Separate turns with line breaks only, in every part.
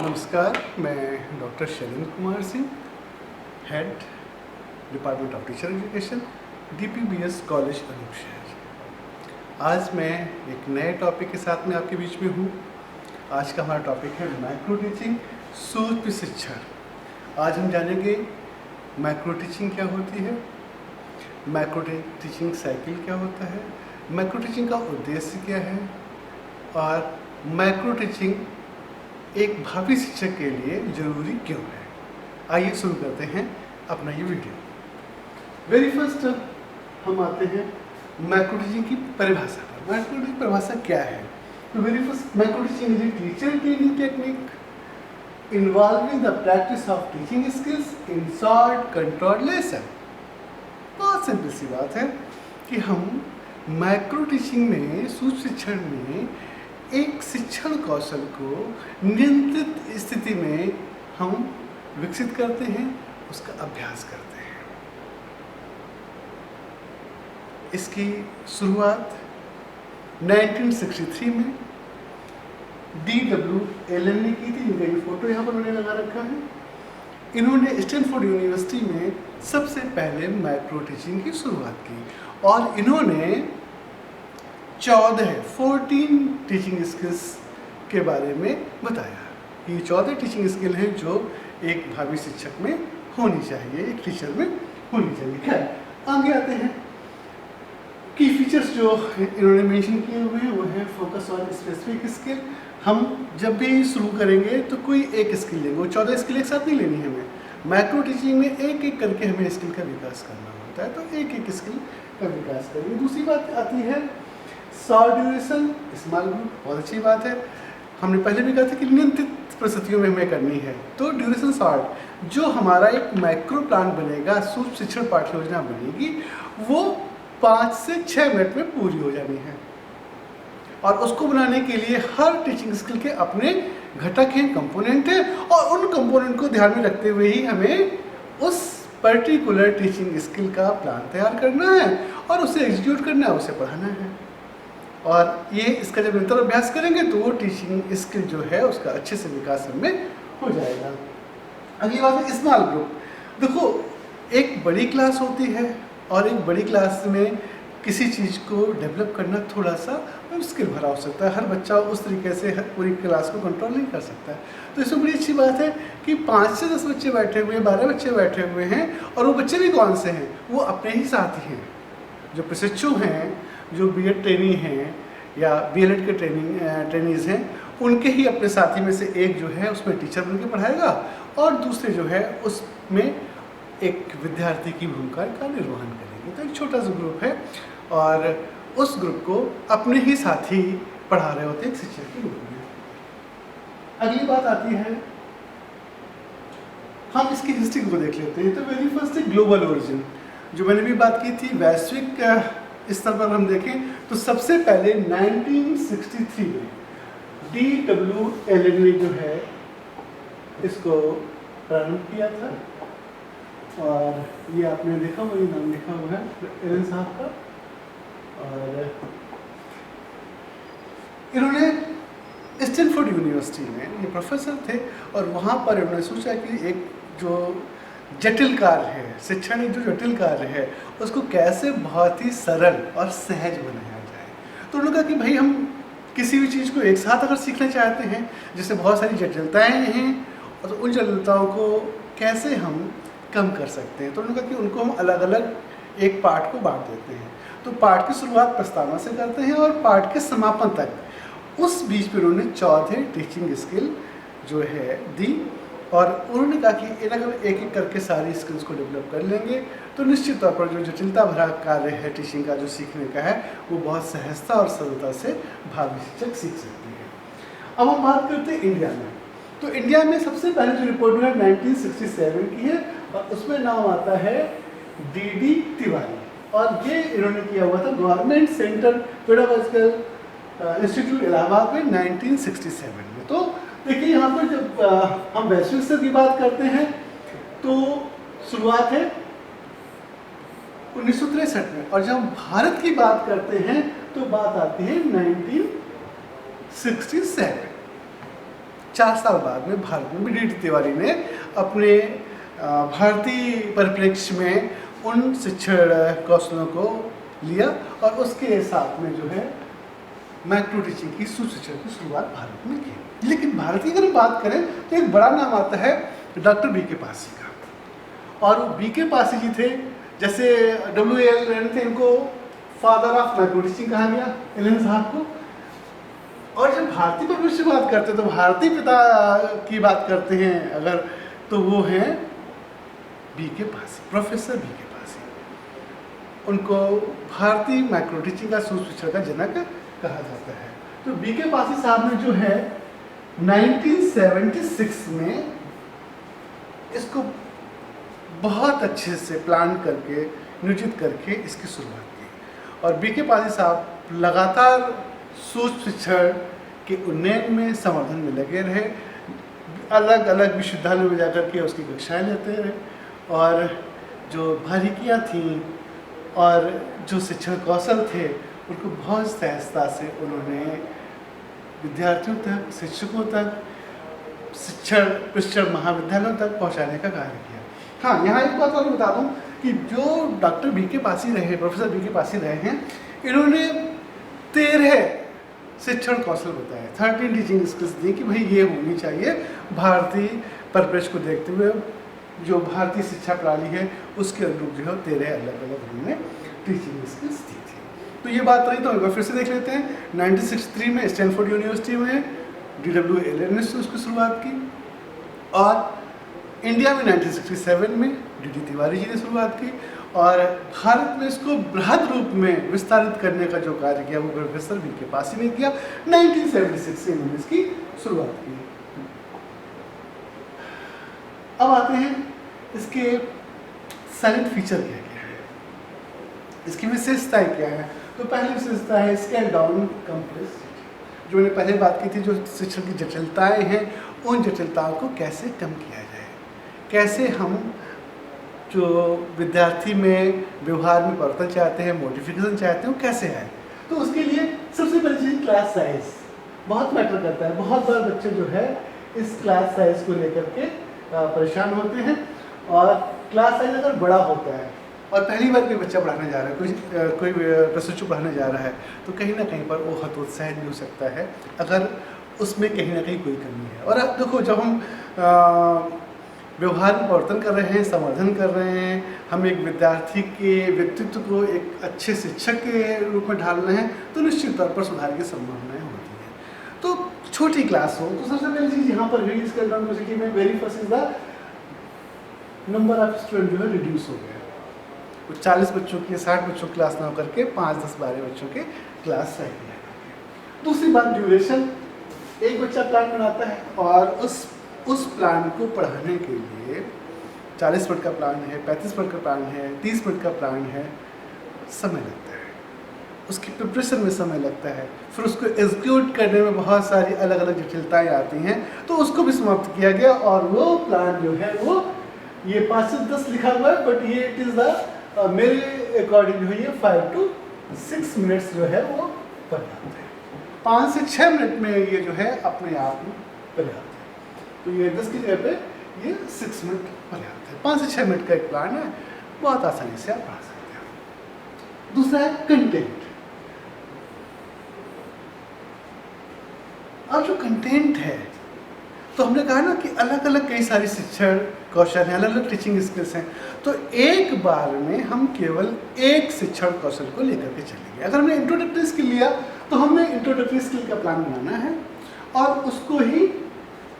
नमस्कार, मैं doctor Shailendra Kumar Singh, head department of teacher education, DPBS college Anupshahr. आज मैं एक नए टॉपिक के साथ में आपके बीच में हूँ। आज का हमारा टॉपिक है माइक्रो टीचिंग, सूक्ष्म शिक्षण। आज हम जानेंगे माइक्रो टीचिंग क्या होती है, माइक्रो टीचिंग साइकिल क्या होता है, माइक्रो टीचिंग का उद्देश्य क्या है और माइक्रो टीचिंग एक भावी शिक्षक के लिए जरूरी क्यों है। आइए शुरू करते हैं अपना ये वीडियो। वेरी फर्स्ट हम आते हैं माइक्रो टीचिंग की परिभाषा पर। माइक्रो टीचिंग परिभाषा क्या है? तो very first, micro teaching is a teacher training technique involving the practice of teaching skills in short controlled lesson. बहुत सिंपल सी बात है कि हम माइक्रो टीचिंग में, सूक्ष्म शिक्षण में एक शिक्षण कौशल को नियंत्रित स्थिति में हम विकसित करते हैं, उसका अभ्यास करते हैं। इसकी शुरुआत 1963 में D.W. एलन ने की थी। इनका ये फोटो यहाँ पर मैंने लगा रखा है। इन्होंने स्टैनफोर्ड यूनिवर्सिटी में सबसे पहले माइक्रो टीचिंग की शुरुआत की और इन्होंने 14 टीचिंग स्किल्स के बारे में बताया। ये 14 टीचिंग स्किल हैं जो एक भावी शिक्षक में होनी चाहिए, एक टीचर में होनी चाहिए। खैर आगे आते हैं। की फीचर्स जो इन्होंने मेंशन किए हुए हैं वो है फोकस ऑन स्पेसिफिक स्किल। हम जब भी शुरू करेंगे तो कोई एक स्किल लेंगे, वो 14 स्किल एक साथ नहीं लेनी है हमें। माइक्रो टीचिंग में एक एक करके हमें स्किल का विकास करना होता है, तो एक एक स्किल का विकास करेंगे। दूसरी बात आती है शॉर्ट ड्यूरेशन, स्मॉल ग्रुप। बहुत अच्छी बात है। हमने पहले भी कहा था कि नियंत्रित परिस्थितियों में हमें करनी है, तो ड्यूरेशन शॉर्ट। जो हमारा एक माइक्रो प्लान बनेगा, सूक्ष्म शिक्षण पाठ्य योजना बनेगी, वो 5 से 6 मिनट में पूरी हो जानी है। और उसको बनाने के लिए हर टीचिंग स्किल के अपने घटक हैं, कंपोनेंट हैं, और उन कंपोनेंट को ध्यान में रखते हुए ही हमें उस पर्टिकुलर टीचिंग स्किल का प्लान तैयार करना है और उसे एग्जीक्यूट करना है, उसे पढ़ाना है। और ये इसका जब निरंतर अभ्यास करेंगे तो वो टीचिंग स्किल जो है उसका अच्छे से विकास हमें हो जाएगा। अगली बात है स्मॉल ग्रुप। देखो, एक बड़ी क्लास होती है और एक बड़ी क्लास में किसी चीज़ को डेवलप करना थोड़ा सा मुश्किल भरा हो सकता है। हर बच्चा उस तरीके से पूरी क्लास को कंट्रोल नहीं कर सकता है। तो इसमें बड़ी अच्छी बात है कि 5 से 10 बच्चे बैठे हुए हैं, 12 बच्चे बैठे हुए हैं, और वो बच्चे भी कौन से हैं? वो अपने ही साथी हैं, जो प्रशिक्षु हैं, जो B.Ed ट्रेनी हैं या B.Ed के ट्रेनीज़ हैं, उनके ही अपने साथी में से एक जो है उसमें टीचर बन के पढ़ाएगा और दूसरे जो है उसमें एक विद्यार्थी की भूमिका का निर्वहन करेंगे। तो एक छोटा सा ग्रुप है और उस ग्रुप को अपने ही साथी पढ़ा रहे होते हैं शिक्षक के रूप में। अगली बात आती है, हम इसकी हिस्ट्री को देख लेते हैं। तो वेरी फर्स्ट है ग्लोबल ओरिजिन। जो मैंने भी बात की थी, वैश्विक स्तर पर हम देखें तो सबसे पहले 1963 में D.W. एलन ने जो है इसको प्रारंभ किया था, और ये आपने देखा हुआ, ये नाम लिखा हुआ है एलन साहब का। और इन्होंने स्टैनफोर्ड यूनिवर्सिटी में ये प्रोफेसर थे और वहाँ पर इन्होंने सोचा कि एक जो जटिल कार्य है, शिक्षण एक जो जटिल कार्य है, उसको कैसे बहुत ही सरल और सहज बनाया जाए। तो उन्होंने कहा कि भाई हम किसी भी चीज़ को एक साथ अगर सीखना चाहते हैं, जिससे बहुत सारी जटिलताएं हैं, तो उन जटिलताओं को कैसे हम कम कर सकते हैं। तो उन्होंने कहा कि उनको हम अलग अलग एक पाठ को बांट देते हैं। तो पाठ की शुरुआत प्रस्तावना से करते हैं और पाठ के समापन तक उस बीच में उन्होंने 14 टीचिंग स्किल जो है दी। और उन्होंने कहा कि अगर एक एक करके सारी स्किल्स को डेवलप कर लेंगे तो निश्चित तौर पर जो जटिलता भरा कार्य है टीचिंग का, जो सीखने का है, वो बहुत सहजता और सरलता से भावी शिक्षक सीख सकते हैं। अब हम बात करते हैं इंडिया में। तो इंडिया में सबसे पहले जो रिपोर्ट है 1967 की है और उसमें नाम आता है D.D. तिवारी, और ये इन्होंने किया हुआ था government centre pedagogical institute Allahabad में 1967 में। तो देखिए यहाँ पर जब हम वैश्विक स्तर की बात करते हैं तो शुरुआत है 1963 में, और जब हम भारत की बात करते हैं तो बात आती है 1967। 4 साल बाद में भारत में भी DD तिवारी ने अपने भारतीय परिप्रेक्ष्य में उन शिक्षण कौशलों को लिया और उसके साथ में जो है माइक्रो टीचिंग की सुशिक्षण की शुरुआत भारत में की। लेकिन भारत की अगर बात करें तो एक बड़ा नाम आता है डॉक्टर BK पासी का। और वो BK पासी जी थे, जैसे WL लेन थे, इनको फादर ऑफ माइक्रो टीचिंग कहा गया, एलन साहब को। और जब भारतीय परिप्रेक्ष्य की बात करते हैं तो भारतीय पिता की बात करते हैं अगर, तो वो हैं BK Pasi, professor BK Pasi. उनको भारतीय माइक्रो टीचिंग का सुशिक्षण का जनक कहा जाता है। तो BK पासी साहब ने जो है 1976 में इसको बहुत अच्छे से प्लान करके, नियोजित करके इसकी शुरुआत की। और BK पासी साहब लगातार सूक्ष्म शिक्षण के उन्नयन में, संवर्धन में लगे रहे। अलग अलग विश्वविद्यालयों में जाकर के उसकी कक्षाएं लेते रहे और जो बारीकियाँ थीं और जो शिक्षण कौशल थे उनको बहुत सहजता से उन्होंने विद्यार्थियों तक, शिक्षकों तक, शिक्षण प्रशिक्षण महाविद्यालयों तक पहुंचाने का कार्य किया। हाँ, यहाँ एक बात और बता दूं कि जो डॉक्टर BK पासी रहे, प्रोफेसर BK पासी रहे हैं, इन्होंने 13 शिक्षण कौशल बताए, 13 टीचिंग स्किल्स दी कि भाई ये होनी चाहिए भारतीय परिप्रेक्ष्य को देखते हुए। जो भारतीय शिक्षा प्रणाली है उसके अनुरूप जो है 13 अलग अलग उन्होंने टीचिंग स्किल्स दी थी। तो ये बात रही, तो एक बार फिर से देख लेते हैं। 1963 में स्टैनफोर्ड यूनिवर्सिटी में DW एलेन ने उसकी शुरुआत की और इंडिया में 1967 में DD तिवारी जी ने शुरुआत की और भारत में इसको बृहद रूप में विस्तारित करने का जो कार्य किया वो प्रोफेसर BK पासी ने किया। 1976 से इन्होंने इसकी शुरुआत की। अब आते हैं इसके साइलेंट फीचर क्या क्या है, इसकी विशेषताएं क्या है। तो पहली विशेषता है स्केल डाउन कम्प्लेक्सिटी। जो मैंने पहले बात की थी, जो शिक्षण की जटिलताएं हैं उन जटिलताओं को कैसे कम किया जाए, कैसे हम जो विद्यार्थी में व्यवहार में परिवर्तन चाहते हैं, मॉडिफिकेशन चाहते हैं, वो कैसे है। तो उसके लिए सबसे पहली चीज़ क्लास साइज बहुत मैटर करता है। बहुत बार बच्चे जो है इस क्लास साइज को लेकर के परेशान होते हैं और क्लास साइज अगर बड़ा होता है और पहली बार कोई बच्चा पढ़ाने जा रहा है, कोई प्रशिक्षु पढ़ाने जा रहा है, तो कहीं ना कहीं पर वो हतोत्साहित भी हो सकता है अगर उसमें कहीं ना कहीं कोई कमी है। और अब देखो, जब हम व्यवहार में परिवर्तन कर रहे हैं, संवर्धन कर रहे हैं, हम एक विद्यार्थी के व्यक्तित्व को एक अच्छे शिक्षक के रूप में ढाल रहे हैं, तो निश्चित तौर पर सुधार की संभावनाएं होती हैं। तो छोटी क्लास हो तो सबसे पहली चीज़ यहाँ पर स्केल डाउन कम्प्लेक्सिटी में very first is the number of student जो है रिड्यूस हो गया। वो 40 बच्चों की 60 बच्चों की क्लास ना होकर के 5, 10, 12 बच्चों के क्लास रह गया। दूसरी बात ड्यूरेशन। एक बच्चा प्लान बनाता है और उस प्लान को पढ़ाने के लिए 40 मिनट का प्लान है, 35 मिनट का प्लान है, 30 मिनट का प्लान है, समय लगता है, उसकी प्रिपरेशन में समय लगता है, फिर उसको एग्जीक्यूट करने में बहुत सारी अलग अलग जटिलताएं आती हैं। तो उसको भी समाप्त किया गया और वो प्लान जो है वो ये 5 से 10 लिखा हुआ है, बट ये इट इज़ द मेरे अकॉर्डिंग जो है ये 5 to 6 मिनट्स जो है वो पर्याप्त है। 5 से 6 मिनट में ये जो है अपने आप में पर्याप्त है। तो ये 10 की जगह पे ये 6 मिनट पर्याप्त है। 5 से 6 मिनट का एक प्लान है, बहुत आसानी से आप पढ़ा सकते हैं। दूसरा है कंटेंट। अब जो कंटेंट है, तो हमने कहा ना कि अलग अलग कई सारी शिक्षण कौशल हैं, अलग अलग टीचिंग स्किल्स हैं। तो एक बार में हम केवल एक शिक्षण कौशल को लेकर के चलेंगे। अगर हमने इंट्रोडक्टरी स्किल लिया तो हमें इंट्रोडक्टरी स्किल का प्लान बनाना है और उसको ही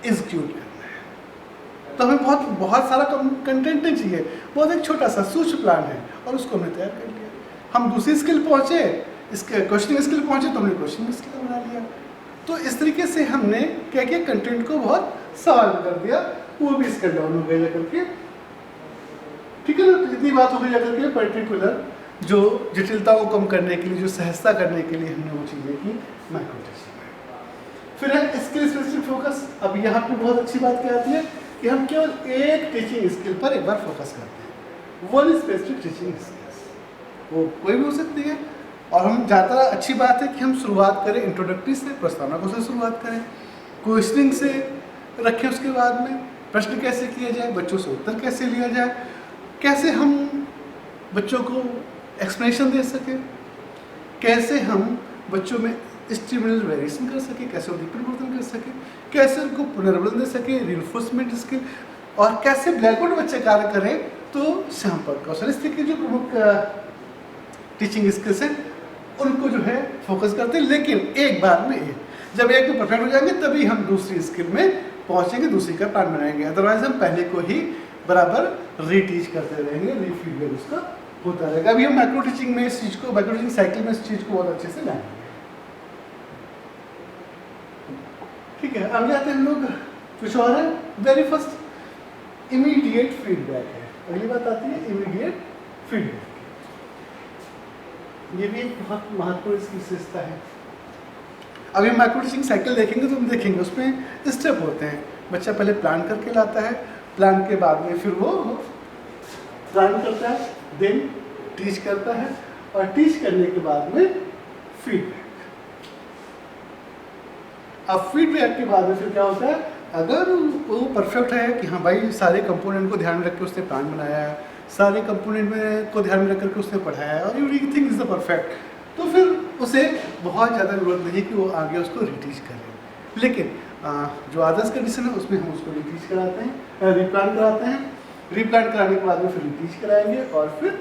एग्जीक्यूट करना है। तो हमें बहुत सारा कंटेंट नहीं चाहिए, बहुत एक छोटा सा सूक्ष्म प्लान है और उसको हमने तैयार कर लिया। हम दूसरी स्किल पहुँचे, इसके क्वेश्चनिंग स्किल पहुँचे तो हमने क्वेश्चनिंग स्किल बना लिया। तो इस तरीके से हमने क्या किया, कंटेंट को बहुत सवाल कर दिया, वो भी स्केल डाउन हो गया जाकर के। ठीक है ना। तो इतनी बात हो गई जाकर के पर्टिकुलर जो जटिलता को कम करने के लिए, जो सहजता करने के लिए हमने वो चीज़ें की माइक्रो टीचिंग में। फिर है स्किल स्पेसिफिक फोकस। अब यहाँ पे बहुत अच्छी बात क्या आती है कि हम केवल एक टीचिंग स्किल पर एक बार फोकस करते हैं। वन स्पेसिफिक टीचिंग स्किल्स, वो कोई भी हो सकती है। और हम ज़्यादा अच्छी बात है कि हम शुरुआत करें इंट्रोडक्टरी से, प्रस्तावना को से शुरुआत करें, क्वेश्चनिंग से, रखें, उसके बाद में प्रश्न कैसे किया जाए, बच्चों से उत्तर कैसे लिया जाए, कैसे हम बच्चों को एक्सप्लेनेशन दे सकें, कैसे हम बच्चों में स्टिमुलस वेरिएशन कर सकें, कैसे उनकी परिवर्तन कर सकें, कैसे उनको पुनर्बलन दे सकें, रिइंफोर्समेंट स्किल, और कैसे ब्लैक बोर्ड बच्चे कार्य करें। तो संपर्क कौशल, इस तरह की जो प्रमुख टीचिंग स्किल्स हैं उनको जो है फोकस करते हैं। लेकिन एक बार में जब एक तो परफेक्ट हो जाएंगे तभी हम दूसरी स्किल में पहुंचेंगे, दूसरी का प्लान बनाएंगे, अदरवाइज हम पहले को ही बराबर रीटीच करते रहेंगे, रीफीडबैक उसका होता रहेगा। अभी हम माइक्रो टीचिंग में इस चीज़ को, माइक्रो टीचिंग साइकिल में इस चीज़ को बहुत अच्छे से लाएंगे। ठीक है, आगे आते हैं हम लोग, कुछ और है। वेरी फर्स्ट इमीडिएट फीडबैक है, अगली बात आती है इमीडिएट फीडबैक। ये भी एक बहुत महत्वपूर्ण इसकी विशेषता है। अभी हम माइक्रो टीचिंग साइकिल देखेंगे तो हम देखेंगे उसमें स्टेप होते हैं। बच्चा पहले प्लान करके लाता है, प्लान के बाद में फिर वो प्लान करता है, देन टीच करता है, और टीच करने के बाद में फीडबैक। अब फीडबैक के बाद में फिर क्या होता है, अगर वो परफेक्ट है कि हाँ भाई सारे कंपोनेंट को ध्यान में रख के उसने प्लान बनाया है, सारे कंपोनेंट में को ध्यान में रख करके उसने पढ़ाया है और एवरीथिंग इज द परफेक्ट, तो फिर उसे बहुत ज़्यादा जरूरत नहीं कि वो आगे उसको रीटीच करे। लेकिन जो आदर्श कंडीशन है उसमें हम उसको रीटीच कराते हैं, रीप्लान कराते हैं, रीप्लान कराने के बाद में फिर रीटीच कराएंगे और फिर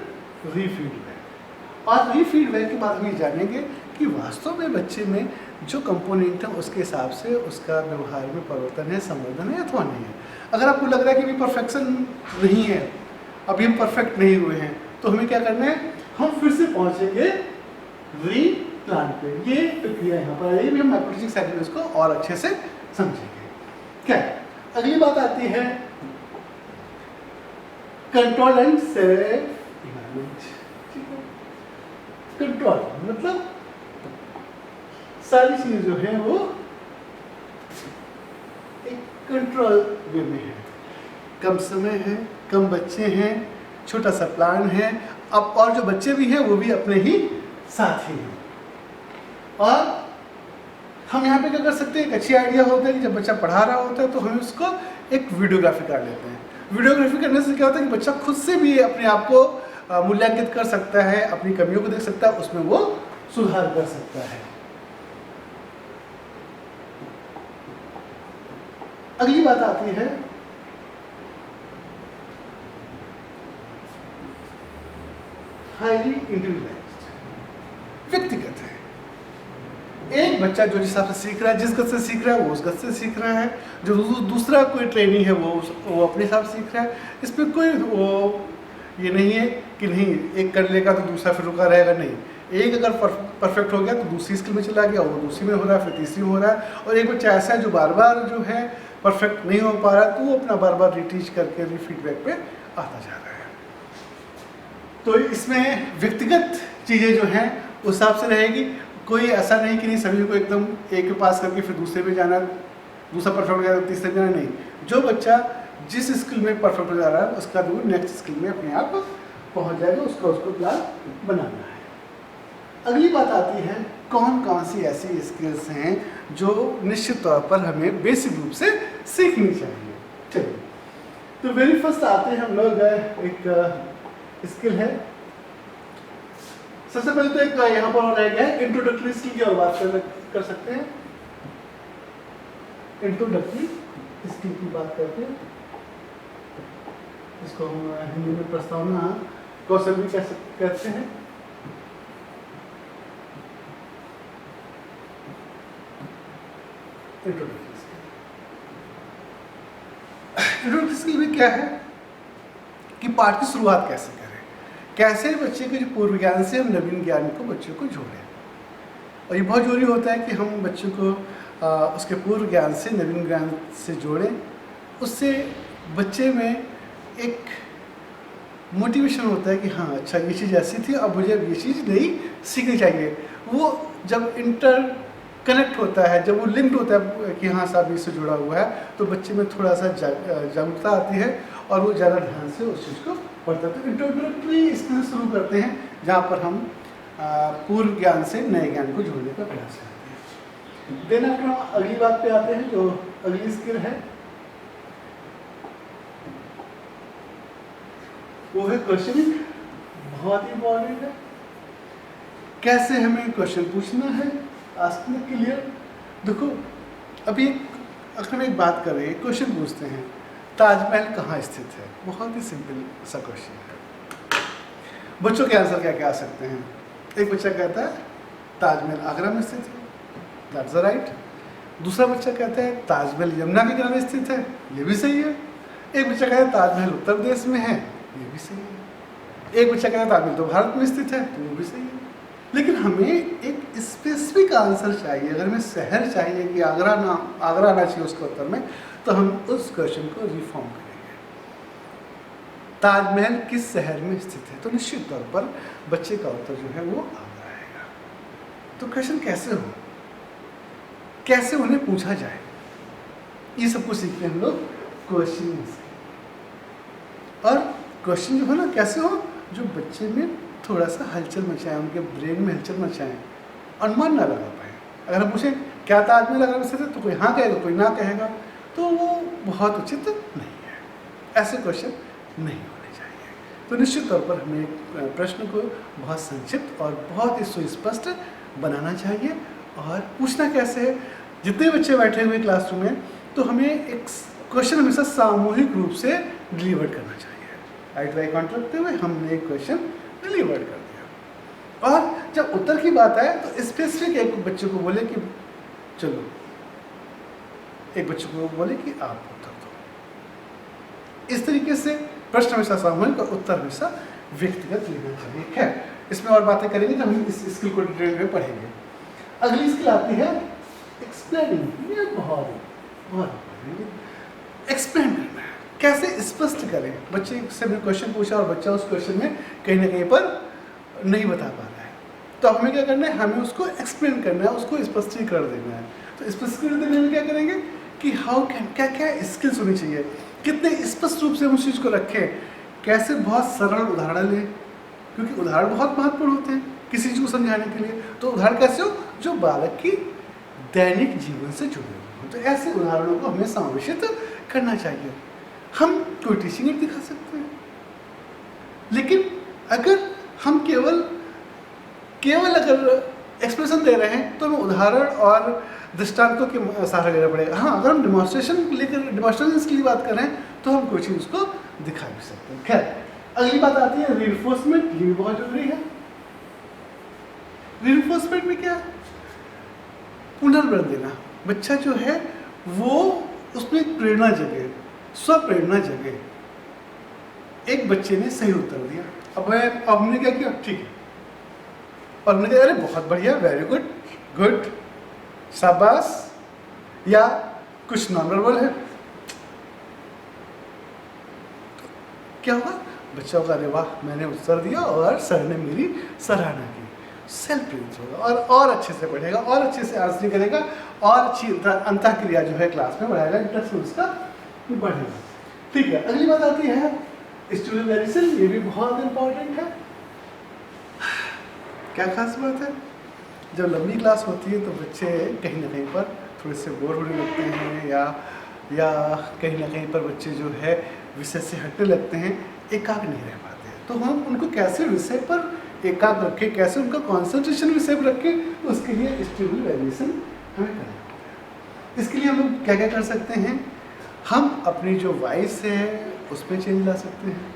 रीफीडबैक। और रीफीडबैक के बाद हम ये जानेंगे कि वास्तव में बच्चे में जो कंपोनेंट है उसके हिसाब से उसका व्यवहार में परिवर्तन है, संवर्धन है अथवा नहीं है। अगर आपको लग रहा है कि अभी परफेक्शन नहीं है, अभी हम परफेक्ट नहीं हुए हैं, तो हमें क्या करना है, हम फिर से पहुंचेंगे रीप्लान पे। ये प्रक्रिया यहाँ पर आई, हम माइक्रो टीचिंग साइकिल में इसको और अच्छे से समझेंगे। क्या अगली बात आती है control and safe environment. Control मतलब सारी चीज जो है वो एक कंट्रोल वे में है, कम समय है, कम बच्चे हैं, छोटा सा प्लान है, अब और जो बच्चे भी हैं वो भी अपने ही साथी हैं। और हम यहाँ पे क्या कर सकते हैं, एक अच्छी आइडिया होता है कि जब बच्चा पढ़ा रहा होता है तो हम उसको एक वीडियोग्राफी कर लेते हैं। वीडियोग्राफी करने से क्या होता है कि बच्चा खुद से भी अपने आप को मूल्यांकित कर सकता है, अपनी कमियों को देख सकता है, उसमें वो सुधार कर सकता है। अगली बात आती है हाईली इंडिविजुअलाइज्ड, व्यक्तिगत है। एक बच्चा जो जिस हिसाब से सीख रहा है, जिस गत से सीख रहा है वो उस गत से सीख रहा है, जो दूसरा कोई ट्रेनिंग है वो अपने हिसाब से सीख रहा है। इसमें कोई वो ये नहीं है कि नहीं एक कर लेगा तो दूसरा फिर रुका रहेगा, नहीं। एक अगर परफेक्ट हो गया तो दूसरी स्किल में चला गया, वो दूसरी में हो रहा है, फिर तीसरी में हो रहा है। और एक बच्चा ऐसा है जो बार बार जो है परफेक्ट नहीं हो पा रहा है, तो वो अपना बार बार रीटीच करके फीडबैक पे आता जा रहा है। तो इसमें व्यक्तिगत चीज़ें जो हैं उस हिसाब से रहेगी। कोई ऐसा नहीं कि नहीं सभी को एकदम एक के पास करके फिर दूसरे में जाना, दूसरा परफेक्ट हो गया तो तीसरे में जाना, नहीं। जो बच्चा जिस स्किल में परफेक्ट हो जा रहा है उसका वो नेक्स्ट स्किल में अपने आप पहुंच जाएगा, उसको प्लान बनाना है। अगली बात आती है कौन कौन सी ऐसी स्किल्स हैं जो निश्चित तौर पर हमें बेसिक रूप से सीखनी चाहिए। चलिए, तो वेरी फर्स्ट आते हैं हम लोग, एक स्किल है। सबसे पहले तो एक यहाँ पर रह गया है इंट्रोडक्टरी स्किल की और बात कर सकते हैं। इंट्रोडक्टरी स्किल की बात करते हैं, इसको हम हिंदी में प्रस्तावना कौशल भी कहते हैं। इंट्रोडक्टरी स्किल में क्या है कि पाठ की शुरुआत कैसे करें, कैसे बच्चे के जो पूर्व ज्ञान से हम नवीन ज्ञान को बच्चों को जोड़ें। और ये बहुत जरूरी होता है कि हम बच्चों को उसके पूर्व ज्ञान से नवीन ज्ञान से जोड़ें। उससे बच्चे में एक मोटिवेशन होता है कि हाँ अच्छा ये चीज़ ऐसी थी, अब मुझे ये चीज़ नहीं सीखनी चाहिए। वो जब इंटर कनेक्ट होता है, जब वो लिंक्ड होता है कि हाँ साहब इससे जुड़ा हुआ है, तो बच्चे में थोड़ा सा जागरूकता आती है और वो ज़्यादा ध्यान से उस चीज़ को पढ़ता है। तो इंट्रोडक्टरी स्किल शुरू करते हैं जहाँ पर हम पूर्व ज्ञान से नए ज्ञान को जोड़ने का प्रयास करते हैं। देन आफ्टर हम अगली बात पे आते हैं जो अगली स्किल है वो है क्वेश्चनिंग। बहुत इंपॉर्टेंट है। कैसे हमें क्वेश्चन पूछना है, आस्किंग क्लियर। देखो अभी अगर हम एक बात कर रहे हैं, क्वेश्चन पूछते हैं ताजमहल कहाँ स्थित है, बहुत ही सिंपल सा क्वेश्चन है। बच्चों के आंसर क्या क्या आ सकते हैं। एक बच्चा कहता है ताजमहल आगरा में स्थित है, दैट्स राइट। दूसरा बच्चा कहता है ताजमहल यमुना के किनारे स्थित है, ये भी सही है। एक बच्चा कहता है ताजमहल उत्तर प्रदेश में है, ये भी सही है। एक बच्चा कहता है ताजमहल तो भारत में स्थित है, तो वो भी सही है। लेकिन हमें एक स्पेसिफिक आंसर चाहिए। अगर हमें शहर चाहिए कि आगरा आना चाहिए उसके उत्तर में, तो हम उस क्वेश्चन को रिफॉर्म करेंगे। ताजमहल किस शहर में स्थित है, तो निश्चित तौर पर बच्चे का उत्तर जो है वो आगरा आएगा। तो क्वेश्चन कैसे हो, कैसे उन्हें पूछा जाए, ये सब कुछ सीखते हैं हम लोग क्वेश्चन से। और क्वेश्चन जो है ना कैसे हो, जो बच्चे में थोड़ा सा हलचल मचाएं, उनके ब्रेन में हलचल मचाएं, अनुमान ना लगा पाए। अगर हम पूछें क्या ताजमहल आगरा में स्थित है, तो कोई हाँ कहेगा कोई ना कहेगा, तो वो बहुत उचित नहीं है। ऐसे क्वेश्चन नहीं होने चाहिए। तो निश्चित तौर पर हमें एक प्रश्न को बहुत संक्षिप्त और बहुत ही सुस्पष्ट बनाना चाहिए। और पूछना कैसे है, जितने बच्चे बैठे हुए क्लासरूम में, तो हमें एक क्वेश्चन हमेशा सामूहिक रूप से डिलीवर करना चाहिए। आई टू आई कॉन्टैक्ट रखते हुए हमने एक क्वेश्चन डिलीवर कर दिया। और जब उत्तर की बात आए तो स्पेसिफिक एक बच्चे को बोले कि चलो, एक बच्चे को बोले कि आप उत्तर दो। इस तरीके से प्रश्न हमेशा सामूहिक और उत्तर हमेशा व्यक्तिगत लेना चाहिए। खैर, इसमें और बातें करेंगे जब हम इस स्किल को डिटेल में पढ़ेंगे। अगली स्किल आती है एक्सप्लेनिंग। ये बहुत एक्सप्लेन करना है, कैसे स्पष्ट करें। बच्चे से मैं क्वेश्चन पूछा और बच्चा उस क्वेश्चन में कहीं ना कहीं पर नहीं बता पा रहा है, तो हमें क्या करना है, हमें उसको एक्सप्लेन करना है, उसको स्पष्टीकरण देना है। तो स्पष्टीकरण देने में क्या करेंगे कि हाउ कैन, क्या क्या स्किल्स होनी चाहिए, कितने स्पष्ट रूप से हम उस चीज़ को रखें, कैसे बहुत सरल उदाहरण लें, क्योंकि उदाहरण बहुत महत्वपूर्ण होते हैं किसी चीज़ को समझाने के लिए। तो उदाहरण कैसे हो, जो बालक की दैनिक जीवन से जुड़े हुए। तो ऐसे उदाहरणों को हमें समावेशित करना चाहिए। हम कोई टीचिंग एड दिखा सकते हैं, लेकिन अगर हम केवल अगर एक्सप्रेशन दे रहे हैं तो हमें उदाहरण और दृष्टांतों के सहारा लेना पड़ेगा। हाँ, अगर हम डेमोन्स्ट्रेशन की बात कर रहे हैं तो हम कोई चीज़ उसको दिखा भी सकते हैं। खैर, अगली बात आती है रीइंफोर्समेंट। ये भी बहुत जरूरी है। रीइंफोर्समेंट में क्या, पुनर्बल देना। बच्चा जो है वो उसमें प्रेरणा जगे, स्वप्रेरणा जगे। एक बच्चे ने सही उत्तर दिया, अब हमने क्या किया, ठीक है, और हमने कहा अरे बहुत बढ़िया, वेरी गुड, गुड, शाबाश, या कुछ नॉन वर्बल है, तो क्या हुआ, बच्चा का अरे वाह मैंने उत्तर दिया और सर ने मेरी सराहना की। सेल्फ प्रेरित होगा और अच्छे से पढ़ेगा और अच्छे से आंसर करेगा और अच्छी अंतःक्रिया जो है क्लास में बढ़ाएगा, इंटरेस्ट उसका बढ़ेगा। ठीक है, अगली बात आती है स्टूडेंट वेरिएशन। ये भी बहुत इंपॉर्टेंट है। क्या खास बात है, जब लंबी क्लास होती है तो बच्चे कहीं ना कहीं पर थोड़े से बोर होने लगते हैं, या कहीं ना कहीं पर बच्चे जो है विषय से हटने लगते हैं, एकाग्र नहीं रह पाते हैं। तो हम उनको कैसे विषय पर एकाग्र रखें, कैसे उनका कॉन्सेंट्रेशन विषय पर रखें, उसके लिए स्टूडेंट वेरिएशन हमें करना होगा। इसके लिए हम लोग क्या क्या कर सकते हैं, हम अपनी जो वॉइस है उसमें चेंज ला सकते हैं।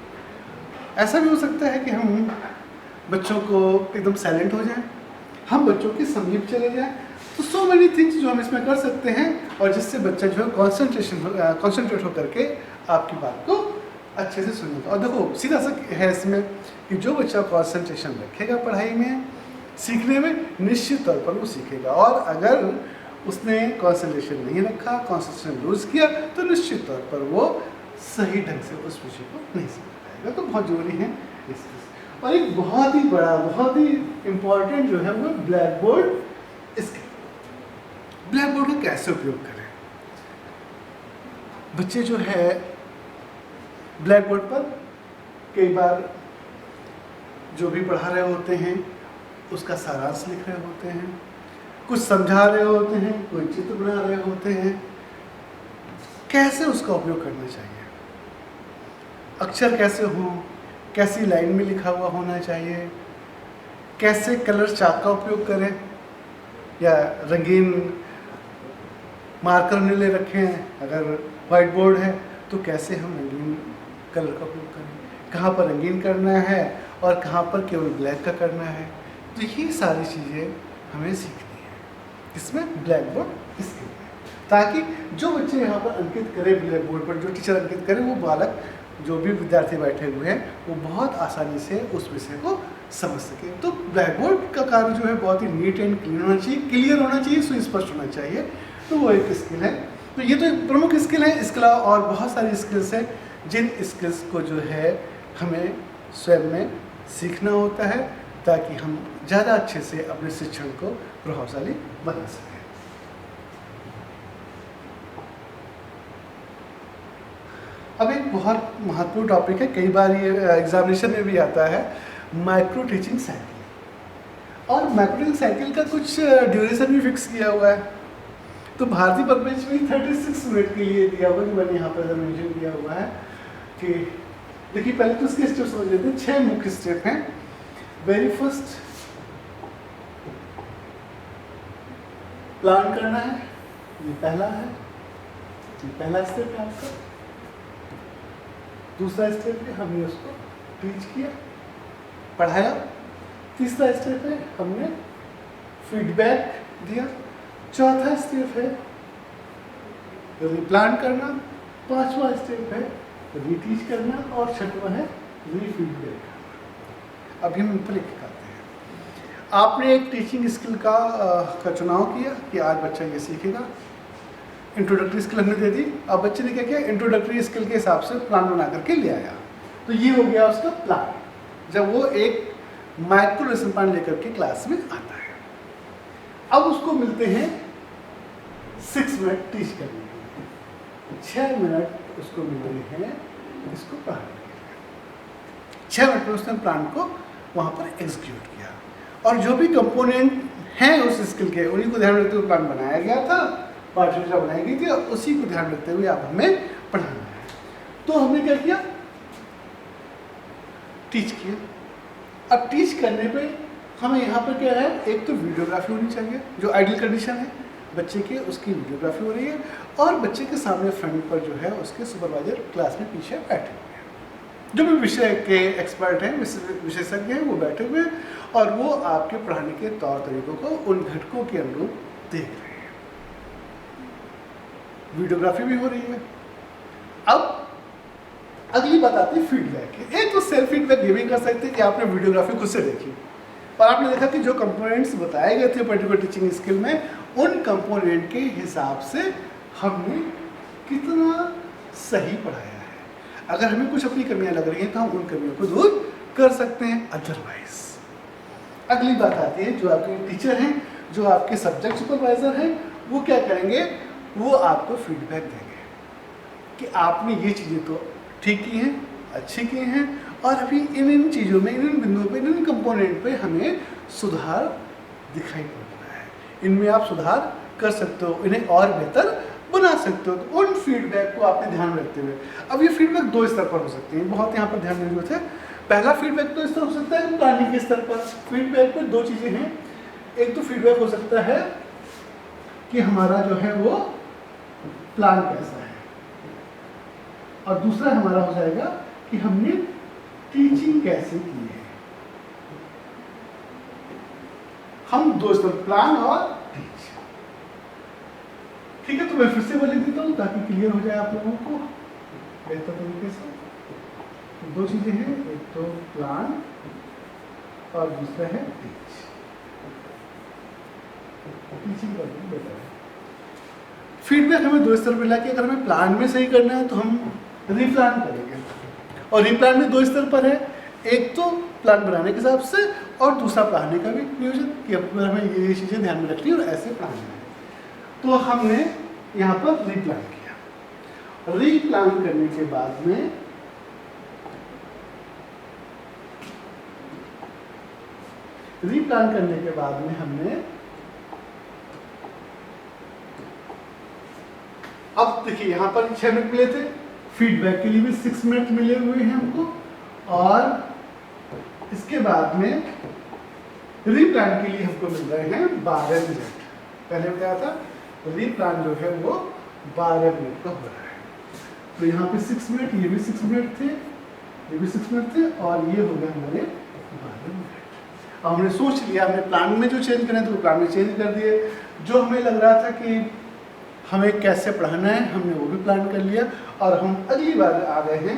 ऐसा भी हो सकता है कि हम बच्चों को एकदम साइलेंट हो जाएं, हम बच्चों के समीप चले जाएं। तो सो मेनी थिंग्स जो हम इसमें कर सकते हैं, और जिससे बच्चा जो है कॉन्सेंट्रेट होकर के आपकी बात को अच्छे से सुनेगा। और देखो सीधा सा है इसमें कि जो बच्चा कॉन्सेंट्रेशन रखेगा पढ़ाई में, सीखने में, निश्चित तौर पर वो सीखेगा। और अगर उसने कॉन्सेंट्रेशन नहीं रखा, कॉन्सेंट्रेशन लूज किया, तो निश्चित तौर पर वो सही ढंग से उस विषय को नहीं समझ पाएगा। तो बहुत जरूरी है इसके। और एक बहुत ही बड़ा, बहुत ही इम्पॉर्टेंट जो है वो ब्लैक बोर्ड। इसके ब्लैक बोर्ड का कैसे उपयोग करें। बच्चे जो है ब्लैक बोर्ड पर कई बार जो भी पढ़ा रहे होते हैं उसका सारांश लिख रहे होते हैं, कुछ समझा रहे होते हैं, कोई चित्र बना रहे होते हैं। कैसे उसका उपयोग करना चाहिए, अक्षर कैसे हों, कैसी लाइन में लिखा हुआ होना चाहिए, कैसे कलर चाक का उपयोग करें, या रंगीन मार्कर हमने ले रखे हैं, अगर वाइट बोर्ड है तो कैसे हम रंगीन कलर का उपयोग करें, कहाँ पर रंगीन करना है और कहाँ पर केवल ब्लैक का करना है। तो ये सारी चीज़ें हमें सीखनी है, इसमें ब्लैक बोर्ड स्किल है, ताकि जो बच्चे यहाँ पर अंकित करें ब्लैक बोर्ड पर, जो टीचर अंकित करे, वो बालक जो भी विद्यार्थी बैठे हुए हैं वो बहुत आसानी से उस विषय को समझ सके। तो ब्लैक बोर्ड का कार्य जो है बहुत ही नीट एंड क्लीन होना चाहिए, क्लियर होना चाहिए, सुस्पष्ट होना चाहिए। तो वो एक स्किल है। तो ये तो एक प्रमुख स्किल है। इसके अलावा और बहुत सारी स्किल्स हैं जिन स्किल्स को जो है हमें स्वयं में सीखना होता है, ताकि हम ज़्यादा अच्छे से अपने शिक्षण को प्रभावशाली बना सकें। अब एक बहुत महत्वपूर्ण टॉपिक है, कई बार ये एग्जामिनेशन में भी आता है, माइक्रो टीचिंग साइकिल। और माइक्रो टीचिंग साइकिल का कुछ ड्यूरेशन भी फिक्स किया हुआ है। तो भारतीय परिपेक्ष में 36 मिनट के लिए दिया हुआ है, मैंने यहाँ पर मेंशन किया हुआ है कि देखिए पहले तो इसके स्टेप समझ लेते हैं। 6 मुख्य स्टेप हैं। वेरी फर्स्ट प्लान करना है, ये पहला है, ये पहला स्टेप है आपका। दूसरा स्टेप है हमने उसको टीच किया, पढ़ाया। तीसरा स्टेप है हमने फीडबैक दिया। चौथा स्टेप है रिप्लान करना। पांचवा स्टेप है रीटीच करना और छठवां है रीफीडबैक करना। अभी हम इन पर लिख के आते हैं। आपने एक टीचिंग स्किल का चुनाव किया कि आज बच्चा ये सीखेगा। इंट्रोडक्टरी स्किल हमने दे दी। अब बच्चे ने क्या किया, इंट्रोडक्टरी स्किल के हिसाब से प्लान बना करके ले आया। तो ये हो गया उसका प्लान, जब वो एक माइक्रो लेसन प्लान लेकर के क्लास में आता है। अब उसको मिलते हैं 6 मिनट टीच करने के, 6 मिनट उसको मिल रहे हैं इसको पढ़ाने के लिए। 6 मिनट में उसने प्लान को वहाँ पर एग्जीक्यूट किया, और जो भी कंपोनेंट हैं उस स्किल के उन्हीं को ध्यान में रखते हुए प्लान बनाया गया था, पाठ्यक्रम बनाई गई थी, और उसी को ध्यान रखते हुए आप हमें पढ़ाना है। तो हमने क्या किया, टीच किया। अब टीच करने पे हमें यहाँ पर क्या है, एक तो वीडियोग्राफी होनी चाहिए, जो आइडियल कंडीशन है बच्चे के, उसकी वीडियोग्राफी हो रही है, और बच्चे के सामने फ्रंट पर जो है उसके सुपरवाइजर क्लास में पीछे बैठे हुए हैं, जो भी विषय के एक्सपर्ट हैं, विशेषज्ञ हैं, वो बैठे हुए हैं, और वो आपके पढ़ाने के तौर तरीकों को उन घटकों के अनुरूप देख रहे हैं। वीडियोग्राफी भी हो रही है। अब अगली बात आती है फीडबैक की। एक तो सेल्फ फीडबैक ये भी कर सकते हैं कि आपने वीडियोग्राफी खुद से देखी और आपने देखा कि जो कंपोनेंट्स बताए गए थे पर्टिकुलर टीचिंग स्किल में, उन कंपोनेंट के हिसाब से हमने कितना सही पढ़ाया है। अगर हमें कुछ अपनी कमियां लग रही हैं तो हम उन कमियों को दूर कर सकते हैं। अदरवाइज अगली बात आती है, जो आपके टीचर हैं, जो आपके सब्जेक्ट सुपरवाइजर हैं, वो क्या करेंगे, वो आपको फीडबैक देंगे कि आपने ये चीज़ें तो ठीक की हैं, अच्छी की हैं, और अभी इन चीज़ों में, इन बिंदुओं पे, इन कंपोनेंट पे हमें सुधार दिखाई पड़ रहा है, इनमें आप सुधार कर सकते हो, इन्हें और बेहतर बना सकते हो। तो उन फीडबैक को आपने ध्यान में रखते हुए, अब ये फीडबैक 2 स्तर पर हो सकती है, बहुत यहाँ पर ध्यान देने की जरूरत है। पहला फीडबैक तो इस तरह हो सकता है प्लानिंग के स्तर पर। फीडबैक में 2 चीज़ें हैं। एक तो फीडबैक हो सकता है कि हमारा जो है वो प्लान कैसा है, और दूसरा हमारा हो जाएगा कि हमने टीचिंग कैसे की है। हम 2 स्तर, प्लान और टीच। ठीक है, तो मैं फिर से बोल देता हूँ ताकि क्लियर हो जाए आप लोगों को बेहतर तरीके से। 2 चीजें हैं, एक तो प्लान और दूसरा है टीच। टीचिंग का बेटर है। फीडबैक हमें 2 स्तर पर मिला कि अगर हमें प्लान में सही करना है तो हम रिप्लान करेंगे, और रिप्लान में 2 स्तर पर है, एक तो प्लान बनाने के हिसाब से और दूसरा पढ़ाने का भी नियोजन कि अब हमें ये चीज़ें ध्यान में रखनी और ऐसे पढ़ाना है। तो हमने यहाँ पर रिप्लान किया। रिप्लान करने के बाद में हमने अब देखिए यहाँ पर 6 मिनट मिले थे, फीडबैक के लिए भी 6 मिनट मिले हुए हैं हमको, और इसके बाद में रीप्लान के लिए हमको मिल रहे हैं 12 मिनट। पहले बताया था रीप्लान जो है वो 12 मिनट का हो रहा है। तो यहाँ पे 6 मिनट, ये भी 6 मिनट थे, ये भी 6 मिनट थे, और ये हो गया हमारे 12 मिनट। अब हमने सोच लिया, हमने प्लान में जो चेंज करना है तो प्लान में चेंज कर दिए। जो हमें लग रहा था कि हमें कैसे पढ़ाना है हमने वो भी प्लान कर लिया, और हम अगली बार आ गए हैं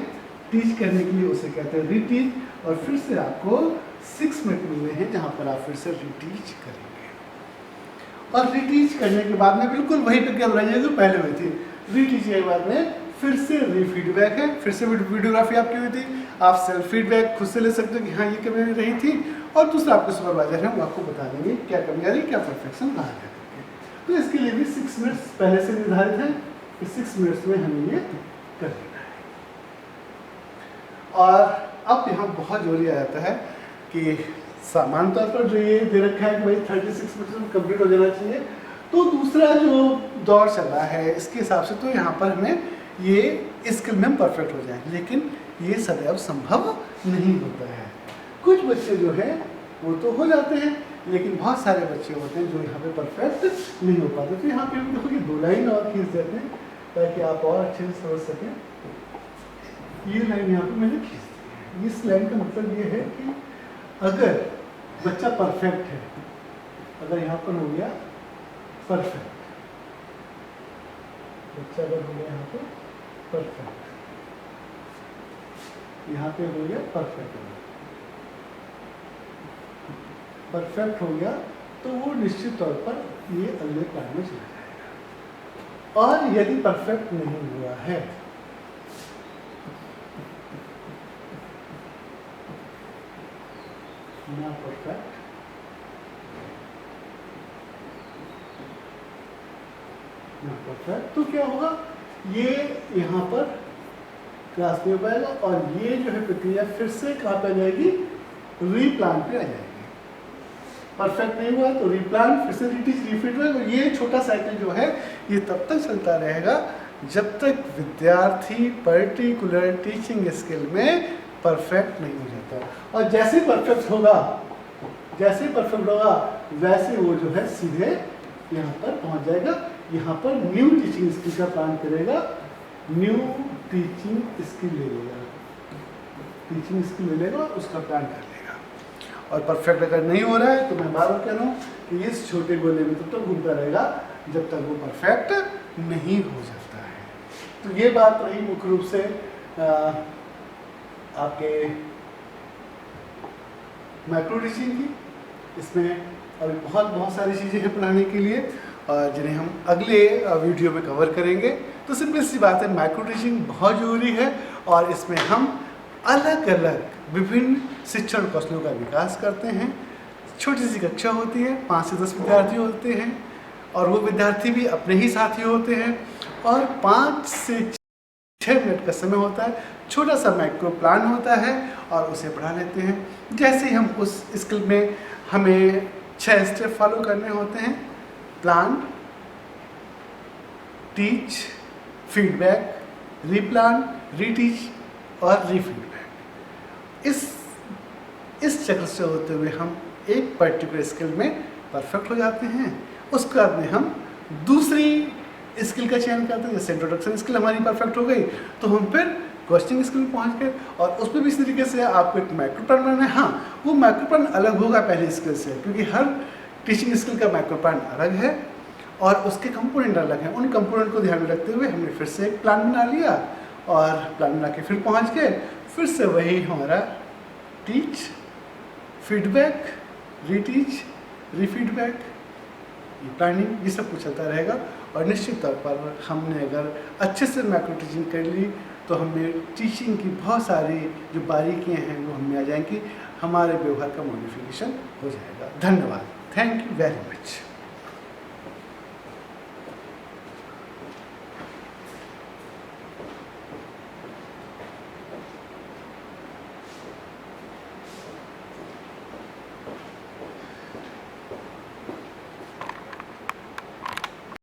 टीच करने के लिए, उसे कहते हैं रीटीच। और फिर से आपको 6 मिनट मिले हैं जहाँ पर आप फिर से रीटीच करेंगे। और रीटीच करने के बाद में बिल्कुल वही प्रक्रिया दोहराइए जो पहले हुई थी। रीटीच के बाद में फिर से रीफीडबैक है, फिर से वीडियोग्राफी आपकी हुई थी। आप सेल्फ फीडबैक खुद से ले सकते हो कि हाँ ये कमी रही थी, और दूसरा आपके सुपरवाइजर है वो आपको बता देंगे क्या कमी आ रही, क्या परफेक्शन कहाँ है। तो इसके लिए भी 6 मिनट्स पहले से निर्धारित है कि 6 मिनट्स में हमें ये कर लेना है। और अब यहाँ बहुत जरूरी आ जाता है कि सामान्य तौर पर जो ये दे रखा है कि भाई 36 मिनट में कंप्लीट हो जाना चाहिए, तो दूसरा जो दौर चल रहा है इसके हिसाब से तो यहाँ पर हमें ये स्किल में हम परफेक्ट हो जाए, लेकिन ये सदैव संभव नहीं होता है। कुछ बच्चे जो है वो तो हो जाते हैं, लेकिन बहुत सारे बच्चे होते हैं जो यहाँ पे परफेक्ट नहीं हो पाते। तो यहाँ पे हम देखो कि 2 लाइन और खींच देते हैं ताकि आप और अच्छे से समझ सकें। ये लाइन यहाँ पे मैंने खींच दी है। इस लाइन का मतलब ये है कि अगर बच्चा परफेक्ट है, अगर यहाँ पर हो गया परफेक्ट, बच्चा अगर हो गया यहाँ पे परफेक्ट, यहाँ पे हो गया परफेक्ट, परफेक्ट हो गया, तो वो निश्चित तौर पर ये अगले प्लान में चला जाएगा। और यदि परफेक्ट नहीं हुआ है ना परफेक्ट, ना परफेक्ट, तो क्या होगा, ये यहाँ पर क्लास में पाएगा, और ये जो है प्रक्रिया फिर से कहाँ पे आ जाएगी, रीप्लान पे आ जाएगी। परफेक्ट नहीं हुआ तो रीप्लान, फिर से रीटीच, रीफीडबैक, और ये छोटा साइकिल जो है ये तब तक चलता रहेगा जब तक विद्यार्थी पर्टिकुलर टीचिंग स्किल में परफेक्ट नहीं हो जाता। और जैसे परफेक्ट होगा, जैसे परफेक्ट होगा वैसे वो जो है सीधे यहाँ पर पहुँच जाएगा। यहाँ पर न्यू टीचिंग स्किल का प्लान करेगा, न्यू टीचिंग स्किल ले लेगा, टीचिंग स्किल ले लेगा और उसका प्लान कर लेगा। और परफेक्ट अगर नहीं हो रहा है तो मैं बार बार कह रहा हूँ कि इस छोटे गोले में तब तक घूमता रहेगा जब तक वो परफेक्ट नहीं हो जाता है। तो ये बात रही मुख्य रूप से आपके माइक्रो टीचिंग की। इसमें अभी बहुत सारी चीज़ें हैं पढ़ाने के लिए, जिन्हें हम अगले वीडियो में कवर करेंगे। तो सिंपल सी बात है, माइक्रो टीचिंग बहुत ज़रूरी है, और इसमें हम अलग अलग विभिन्न शिक्षण कौशलों का विकास करते हैं। छोटी सी कक्षा होती है, 5 से 10 विद्यार्थी होते हैं, और वो विद्यार्थी भी अपने ही साथी होते हैं, और 5 से 6 मिनट का समय होता है। छोटा सा माइक्रो प्लान होता है और उसे पढ़ा लेते हैं। जैसे ही हम उस स्किल में हमें 6 स्टेप फॉलो करने होते हैं, प्लान, टीच, फीडबैक, रीप्लान, रीटीच और रीफीडबैक। इस चक्र से होते हुए हम एक पर्टिकुलर स्किल में परफेक्ट हो जाते हैं। उसके बाद में हम दूसरी स्किल का चयन करते हैं। जैसे इंट्रोडक्शन स्किल हमारी परफेक्ट हो गई तो हम फिर क्वेश्चनिंग स्किल में पहुंच गए, और उसमें भी इस तरीके से आपको एक माइक्रो प्लान बनाना है। हाँ, वो माइक्रो प्लान अलग होगा पहले स्किल से, क्योंकि हर टीचिंग स्किल का माइक्रो प्लान अलग है और उसके कंपोनेंट अलग हैं। उन कंपोनेंट को ध्यान में रखते हुए हमने फिर से एक प्लान बना लिया, और प्लान बना के फिर पहुँच गए। फिर से वही हमारा टीच, फीडबैक, रीटीच, रीफीडबैक, ये प्लानिंग, ये सब कुछ चलता रहेगा। और निश्चित तौर पर हमने अगर अच्छे से माइक्रो टीचिंग कर ली तो हमें टीचिंग की बहुत सारी जो बारीकियां हैं वो हमें आ जाएंगी, हमारे व्यवहार का मॉडिफिकेशन हो जाएगा। धन्यवाद, थैंक यू वेरी मच।